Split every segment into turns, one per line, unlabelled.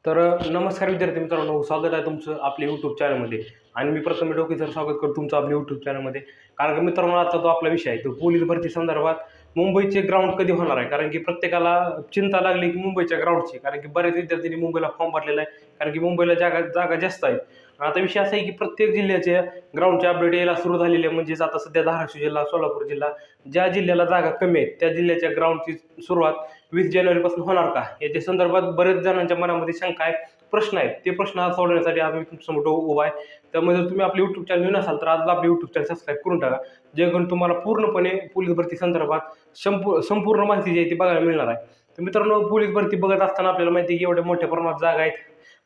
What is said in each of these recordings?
नमस्कार विद्यार्थी मित्रांनो, स्वागत आहे तुमचं आपल्या यूट्यूब चॅनलमध्ये. आणि मी प्रथम डोके सर स्वागत करतो तुमचं आपल्या यूट्यूब चॅनलमध्ये. कारण की मित्रांनो, आता तो आपला विषय आहे तो पोलीस भरती संदर्भात. मुंबईचे ग्राउंड कधी होणार आहे, कारण की प्रत्येकाला चिंता लागली की मुंबईच्या ग्राउंडची, कारण की बऱ्याच विद्यार्थ्यांनी मुंबईला फॉर्म भरलेला आहे, कारण की मुंबईला जागा जागा जास्त आहेत. आता विषय असा आहे की प्रत्येक जिल्ह्याचे ग्राउंडचे अपडेट यायला सुरू झालेले आहे. म्हणजेच आता सध्या धाराशिव जिल्हा, सोलापूर जिल्हा, ज्या जिल्ह्याला जागा कमी आहेत त्या जिल्ह्याच्या ग्राउंडची सुरुवात 20 जानेवारीपासून होणार का, याच्या संदर्भात बरेच जणांच्या मनामध्ये शंका आहे, प्रश्न आहेत. ते प्रश्न आज सोडवण्यासाठी आज मी तुमच्यासमोर उभा आहे. त्यामध्ये जर तुम्ही आपले यूट्यूब चॅनल नवीन असाल तर आज आपले यूट्यूब चॅनल सबस्क्राईब करून टाका, जेणेकरून तुम्हाला पूर्णपणे पोलीस भरती संदर्भात संपूर्ण माहिती जी आहे ती बघायला मिळणार आहे. तर मित्रांनो, पोलीस भरती बघत असताना आपल्याला माहिती आहे की एवढ्या मोठ्या प्रमाणात जागा आहेत,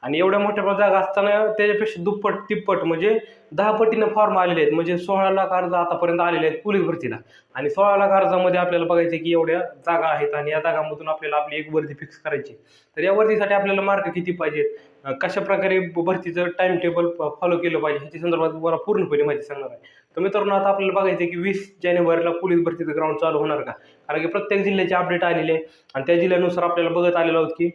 आणि एवढ्या मोठ्या प्रमाणात जागा असताना त्याच्यापेक्षा दुप्पट तिप्पट म्हणजे 10 पटीनं फॉर्म आलेले आहेत. म्हणजे 16 लाख अर्ज आतापर्यंत आलेले आहेत पोलीस भरतीला, आणि 16 लाख अर्जामध्ये आपल्याला बघायचं आहे की एवढ्या जागा आहेत, आणि या जागांमधून आपल्याला आपली एक वर्दी फिक्स करायची. तर या वर्दीसाठी आपल्याला मार्क किती पाहिजेत, कशा प्रकारे भरतीचं टाइम टेबल फॉलो केलं पाहिजे, ह्याच्या संदर्भात मला पूर्णपणे माहिती सांगणार आहे. तर मित्रांनो, आता आपल्याला बघायचं आहे की 20 जानेवारीला पोलीस भरतीचं ग्राउंड चालू होणार का, कारण की प्रत्येक जिल्ह्याचे अपडेट आलेले आहे, आणि त्या जिल्ह्यानुसार आपल्याला बघत आलेलो आहोत की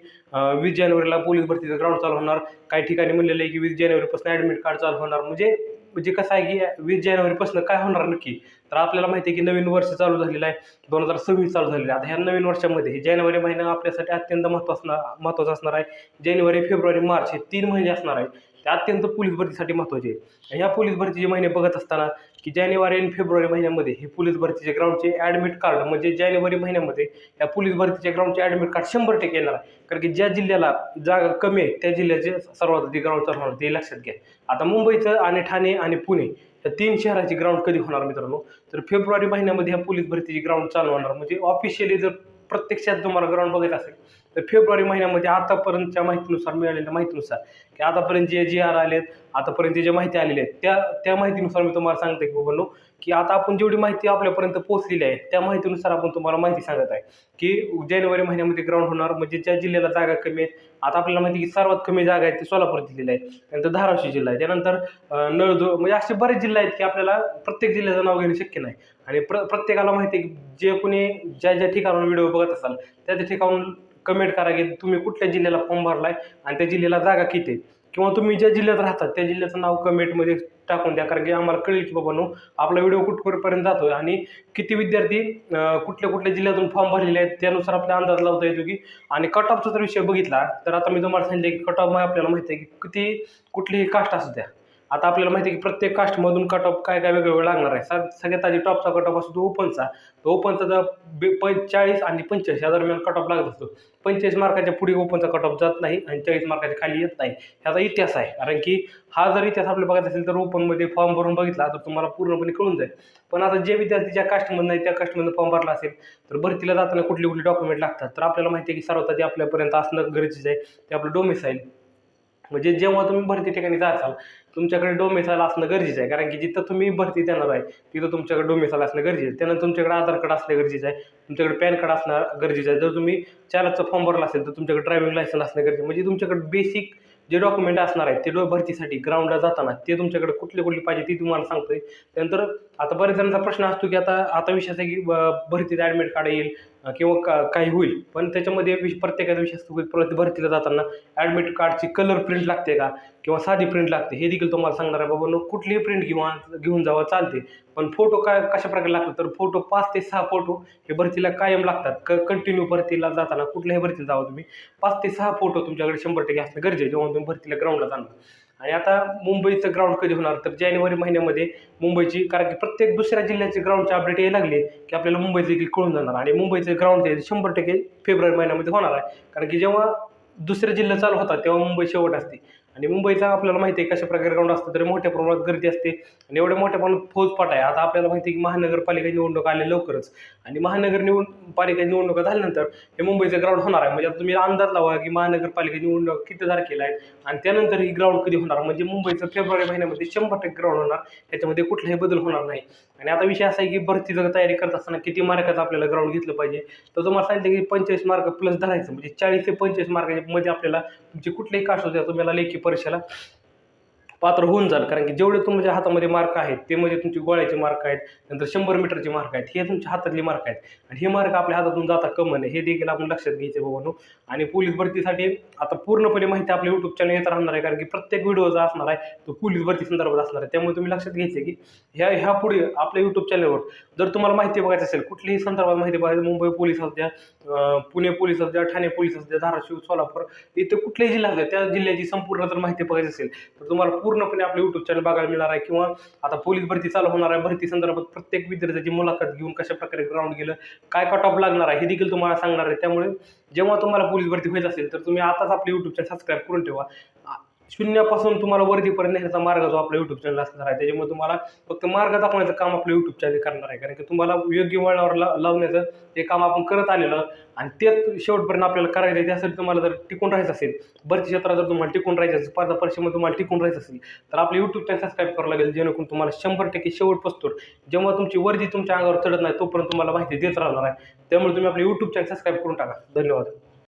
20 जानेवारीला पोलीस भरतीचं ग्राउंड चालू होणार. काही ठिकाणी म्हणलेलं आहे की 20 जानेवारीपासून ॲडमिट कार्ड चालू होणार. म्हणजे म्हणजे कसं आहे की 20 जानेवारीपासून काय होणार नक्की, तर आपल्याला माहिती आहे की नवीन वर्ष चालू झालेलं आहे, 2026 चालू झालेलं आहे. आता ह्या नवीन वर्षामध्ये जानेवारी महिना आपल्यासाठी अत्यंत महत्त्वाचा असणार आहे. जानेवारी, फेब्रुवारी, मार्च हे 3 महिने असणार आहेत, ते अत्यंत पोलीस भरतीसाठी महत्त्वाचे आहेत. ह्या पोलीस भरतीचे महिने बघत असताना की जानेवारी आणि फेब्रुवारी महिन्यामध्ये हे पोलीस भरतीचे ग्राउंडचे ॲडमिट कार्ड, म्हणजे जानेवारी महिन्यामध्ये या पोलीस भरतीच्या ग्राउंडचे ॲडमिट कार्ड 100% येणार आहे. कारण की ज्या जिल्ह्याला जागा कमी आहे त्या जिल्ह्याचे सर्वात अधिक ग्राउंड चालू होणार, ते लक्षात घ्या. आता मुंबईचं आणि ठाणे आणि पुणे या 3 शहराची ग्राउंड कधी होणार मित्रांनो, तर फेब्रुवारी महिन्यामध्ये ह्या पोलीस भरतीची ग्राउंड चालू होणार. म्हणजे ऑफिशियली जर प्रत्यक्षात तुम्हाला ग्राउंड बघायचं असेल तर फेब्रुवारी महिन्यामध्ये आतापर्यंतच्या माहितीनुसार, मिळालेल्या माहितीनुसार, की आतापर्यंत जे आर आलेत, आतापर्यंत जे माहिती आलेली आहे त्या माहितीनुसार मी तुम्हाला सांगतो की बाबांनो, की आता आपण जेवढी माहिती आपल्यापर्यंत पोहोचलेली आहे त्या माहितीनुसार आपण तुम्हाला माहिती सांगत आहे की जानेवारी महिन्यामध्ये ग्राउंड होणार. म्हणजे ज्या जिल्ह्याला जागा कमी आहेत, आता आपल्याला माहिती की सर्वात कमी जागा आहेत ते सोलापूर जिल्ह्याला आहे, त्यानंतर धाराशिव जिल्हा आहे, त्यानंतर नळदुर्ग, म्हणजे असे बरेच जिल्हे आहेत की आपल्याला प्रत्येक जिल्ह्याचं नाव घेणं शक्य नाही. आणि प्रत्येकाला माहिती आहे की जे कोणी ज्या ठिकाणाहून व्हिडिओ बघत असाल त्या ठिकाणून कमेंट करा की तुम्ही कुठल्या जिल्ह्याला फॉर्म भरलाय आणि त्या जिल्ह्याला जागा किती आहेत, किंवा तुम्ही ज्या जिल्ह्यात राहतात त्या जिल्ह्याचं नाव कमेंटमध्ये टाकून द्या, कारण की आम्हाला कळेल की बाबांनो आपला व्हिडिओ कुठपर्यंत जातोय आणि किती विद्यार्थी कुठल्या कुठल्या जिल्ह्यातून फॉर्म भरलेले आहेत, त्यानुसार आपला अंदाज लावता येतो की. आणि कट ऑफचा जर विषय बघितला तर आता मी तुम्हाला सांगितलं की कट ऑफ आपल्याला माहिती आहे की किती कुठलीही कास्ट असू द्या, आता आपल्याला माहिती आहे की प्रत्येक कास्टमधून कट ऑफ काय काय वेगवेगळं लागणार आहे. सगळ्यात आधी टॉपचा कट ऑफ असतो तो ओपनचा. तो ओपनचा जर 40 आणि 85 या दरम्यान कट ऑफ लागत असतो. 45 मार्काच्या पुढे ओपनचा कट ऑफ जात नाही आणि 40 मार्काच्या खाली येत नाही. ह्याचा इतिहास आहे, कारण की हा जर इतिहास आपल्याला बघायचा असेल तर ओपनमध्ये फॉर्म भरून बघितला तर तुम्हाला पूर्णपणे कळून जाईल. पण आता जे विद्यार्थी ज्या कास्टमधून नाही त्या कास्टमधून फॉर्म भरला असेल तर भरतीला जाताना कुठली कुठली डॉक्युमेंट लागतात, तर आपल्याला माहिती आहे की सर्वात आधी आपल्यापर्यंत असणं गरजेचं आहे ते आपलं डोमिसाईल. म्हणजे जेव्हा तुम्ही भरती ठिकाणी जाचाल तुमच्याकडे डोमिसाईल असणं गरजेचं आहे, कारण की जिथं तुम्ही भरती देणार आहे तिथं तुमच्याकडे डोमिसाईल असणं गरजेचं आहे. त्यानंतर तुमच्याकडे आधार कार्ड असणं गरजेचं आहे, तुमच्याकडे पॅन कार्ड असणं गरजेचं आहे. जर तुम्ही चालकचा फॉर्म भरला असेल तर तुमच्याकडे ड्रायव्हिंग लायसन्स असणं गरजेचं आहे. म्हणजे तुमच्याकडे बेसिक जे डॉक्युमेंट असणार आहेत ते भरतीसाठी ग्राउंडला जाताना ते तुमच्याकडे कुठले कुठले पाहिजे ती तुम्हाला सांगतोय. त्यानंतर आता बरेच जणांचा प्रश्न असतो की आता विषय आहे की भरतीत ॲडमिट कार्ड येईल किंवा काही होईल, पण त्याच्यामध्ये प्रत्येकाचा विषय असतो की भरतीला जाताना ॲडमिट कार्डची कलर प्रिंट लागते का किंवा साधी प्रिंट लागते, हे देखील तुम्हाला सांगणार आहे. बाबा कुठलीही प्रिंट घेऊन जावं चालते, पण फोटो कशा प्रकारे लागतात, तर फोटो 5 ते 6 फोटो हे भरतीला कायम लागतात. कंटिन्यू भरतीला जाताना कुठल्याही भरतीला जावं तुम्ही 5 ते 6 फोटो तुमच्याकडे 100% असणं गरजेचं जेव्हा तुम्ही भरतीला ग्राउंडला जाणार. आणि आता मुंबईचं ग्राउंड कधी होणार, तर जानेवारी महिन्यामध्ये मुंबईची, कारण की प्रत्येक दुसऱ्या जिल्ह्याचे ग्राउंडचे अपडेट यायला लागले की आपल्याला मुंबईचं देखील कळून जाणार. आणि मुंबईचं ग्राउंड जे 100% फेब्रुवारी महिन्यामध्ये होणार आहे, कारण की जेव्हा दुसरे जिल्हा चालू होतात तेव्हा मुंबई शेवट असते. आणि मुंबईचा आपल्याला माहिती आहे कशा प्रकारे ग्राउंड असतं, तरी मोठ्या प्रमाणात गर्दी असते आणि एवढ्या मोठ्या प्रमाणात फौजफाट आहे. आता आपल्याला माहिती आहे की महानगरपालिका निवडणूक आले लवकरच, आणि महानगरपालिका निवडणुका झाल्यानंतर हे मुंबईचं ग्राउंड होणार आहे. म्हणजे आता तुम्ही अंदाज लावा की महानगरपालिका निवडणूक किती तारखेला आहे आणि त्यानंतर ही ग्राउंड कधी होणार. म्हणजे मुंबईचं फेब्रुवारी महिन्यामध्ये 100% ग्राउंड होणार, त्याच्यामध्ये कुठलाही बदल होणार नाही. आणि आता विषय असा आहे की भरती जर तयारी करत असताना किती मार्काचं आपल्याला ग्राउंड घेतलं पाहिजे, तर तुम्हाला सांगितलं की 45 मार्क प्लस धरायचं, म्हणजे 40 ते 45 मार्काच्या मध्ये आपल्याला तुमची कुठलीही कास्ट होत्या तुम्हाला लेखी परीक्षेला पात्र होऊन जाल. कारण की जेवढे तुमच्या हातामध्ये मार्क आहेत ते म्हणजे तुमची गोळ्याचे मार्क आहेत, नंतर 100 मीटरचे मार्क आहेत, हे तुमच्या हातातले मार्क आहेत आणि हे मार्क आपल्या हातातून जाता कामा नये हे देखील आपण लक्षात घ्यायचे बाबांनो. आणि पोलीस भरतीसाठी आता पूर्णपणे माहिती आपल्या यूट्यूब चॅनल येत राहणार आहे, कारण की प्रत्येक व्हिडिओ जो असणार आहे तो पोलीस भरती संदर्भात असणार आहे. त्यामुळे तुम्ही लक्षात घ्यायचे की ह्या पुढे आपल्या यूट्यूब चॅनलवर जर तुम्हाला माहिती बघायची असेल, कुठलीही संदर्भात माहिती बघायची, मुंबई पोलीस असू द्या, पुणे पोलीस असू द्या, ठाणे पोलीस असू द्या, धाराशिव, सोलापूर, इथे कुठल्याही जिल्हा असू द्या, त्या जिल्ह्याची संपूर्ण जर माहिती बघायची असेल तर तुम्हाला पूर्णपणे आपलं यूट्यूब चॅनल बघायला मिळणार आहे. किंवा आता पोलीस भरती चालू होणार आहे, भरती संदर्भात प्रत्येक विद्यार्थ्याची मुलाखत घेऊन कशा प्रकारे ग्राउंड गेलं, काय कट ऑफ लागणार आहे हे देखील तुम्हाला सांगणार आहे. त्यामुळे जेव्हा तुम्हाला पोलीस भरती व्हायचं असेल तर तुम्ही आताच आपले यूट्यूब चॅनल सबस्क्राईब करून ठेवा. शून्यापासून तुम्हाला वरतीपर्यंत नेण्याचा मार्ग जो आपला यूट्यूब चॅनल असणार आहे, त्याच्यामुळे तुम्हाला फक्त मार्ग दाखवण्याचं काम आपलं यूट्यूब चॅनल करणार आहे. कारण की तुम्हाला योग्य वळणावर लावण्याचं ते काम आपण करत आलेलं आणि तेच शेवटपर्यंत आपल्याला करायचं आहे. त्यासाठी तुम्हाला जर टिकून राहायचं असेल, भरती क्षेत्रात जर तुम्हाला टिकून राहायचं असेल, स्पर्धा परीक्षेमध्ये तुम्हाला टिकून राहायचं असेल तर आपलं यूट्यूब चॅनल सबस्क्राईब करावं लागेल, जेणेकरून तुम्हाला 100% शेवटपासून जेव्हा तुमची वर्दी तुमच्या अंगावर चढत नाही तोपर्यंत तुम्हाला माहिती देत राहणार आहे. त्यामुळे तुम्ही आपलं यूट्यूब चॅनल सबस्क्राईब करून टाका. धन्यवाद.